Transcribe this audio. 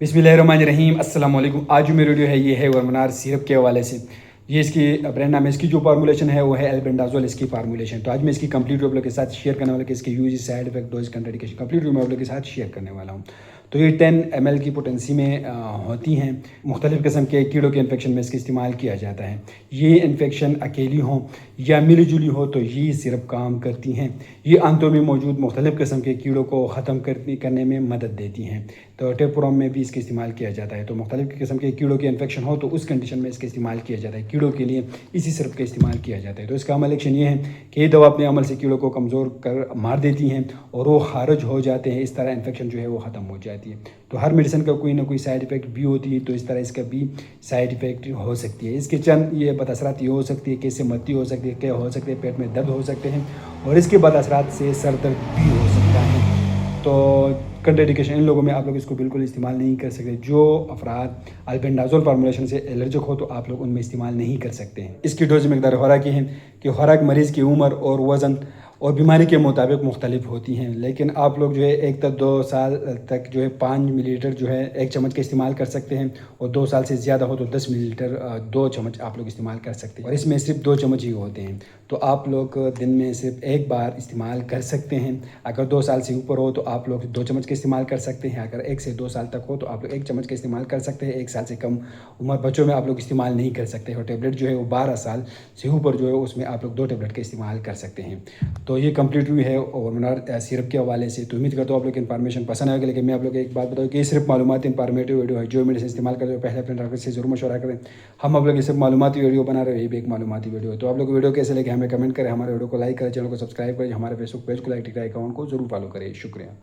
बिस्मिल्लाहिर्रहमानिर्रहीम। अस्सलाम वालेकुम। आज जो मेरी वीडियो है ये है वर्मनार सिरप के हवाले से। ये इसकी ब्रांड नाम है, इसकी जो फार्मूलेशन है वो है एल्बेंडाजोल इसकी फार्मूलेशन। तो आज मैं इसकी कंप्लीट आप लोग के साथ शेयर करने वाला कि इसके use, side effect, dose, contraindication complete मैं आप लोग के साथ शेयर करने वाला हूँ। तो ये 10 ml की पोटेंसी में होती हैं। मुख्तलिफ़ किस्म के कीड़ों के इन्फेक्शन में इसका इस्तेमाल किया जाता है। ये इन्फेक्शन अकेली हो या मिली जुली हो तो ये सिरप काम करती हैं। ये आंतों में मौजूद मुख्तलिफ़ किस्म के कीड़ों को ख़त्म करने में मदद देती हैं। तो टेपोरम में भी इसका इस्तेमाल किया जाता है। तो मुख्तलिफ़ किस्म के कीड़ों के इन्फेक्शन हो तो उस कंडीशन में इसका इस्तेमाल किया जाता है। कीड़ों के लिए इसी सिरप का इस्तेमाल किया जाता है। तो इसका अमल एक्शन ये है कि ये दवा अपने अमल से कीड़ों को कमज़ोर कर मार देती हैं और वो खारिज हो जाते हैं। इस तरह इन्फेक्शन जो है वो ख़त्म हो जाती है। तो हर मेडिसिन का कोई ना कोई साइड इफ़ेक्ट भी होती है, तो इस तरह इसका भी साइड इफ़ेक्ट हो सकती है। इसके चंद ये बदअसरात ये हो सकती है कि इससे मत्ती हो सकती है, क्या हो सकती है, पेट में दर्द हो सकते हैं और इसके बदअसरात से सर दर्द भी हो सकता है। तो कंट्राइंडिकेशन इन लोगों में आप लोग इसको बिल्कुल इस्तेमाल नहीं कर सकते। जो अफराद अल्बेंडाजोल फार्मूलेशन से एलर्जिक हो तो आप लोग उनमें इस्तेमाल नहीं कर सकते हैं। इसकी डोज मकदार खुराक की है कि खुराक मरीज़ की उम्र और वज़न और बीमारी के मुताबिक मुख्तलिफ होती हैं, लेकिन आप लोग जो है 1 तक 2 साल तक जो है 5 मिलीलीटर जो है 1 चम्मच का इस्तेमाल कर सकते हैं और 2 साल से ज़्यादा हो तो 10 मिलीलीटर 2 चम्मच आप लोग इस्तेमाल कर सकते हैं। और इसमें सिर्फ 2 चम्मच ही होते हैं, तो आप लोग दिन में सिर्फ एक बार इस्तेमाल कर सकते हैं। अगर 2 साल से ऊपर हो तो आप लोग 2 चम्मच का इस्तेमाल कर सकते हैं। अगर 1 से 2 साल तक हो तो आप लोग 1 चम्मच का इस्तेमाल कर सकते हैं। 1 साल से कम उम्र बच्चों में आप लोग इस्तेमाल नहीं कर सकते। और टेबलेट जो है वो 12 साल से ऊपर जो है उसमें आप लोग 2 टेबलेट का इस्तेमाल कर सकते हैं। तो ये कंप्लीट हुई है वर्मनार सिरप के हवाले से। तो उम्मीद करता हूँ आप लोग की इन्फॉर्मेशन पसंद आएगी। लेकिन मैं आप लोग को एक बात बताऊँ कि ये सिर्फ मालूमाती इन्फॉर्मेटिव वीडियो है। जो मेडिसिन इस्तेमाल करते हो पहले अपने डॉक्टर से ज़रूर मशवरा करें। हम आप लोग ये सिर्फ मालूमाती वीडियो बना रहे हैं, ये भी एक मालूमाती वीडियो है। तो आप लोग वीडियो कैसे लगे हमें कमेंट करें, हमारे वीडियो को लाइक करें, चैनल को सब्सक्राइब करें, हमारे फेसबुक पेज को लाइक, टिकटॉक अकाउंट को जरूर फॉलो करें। शुक्रिया।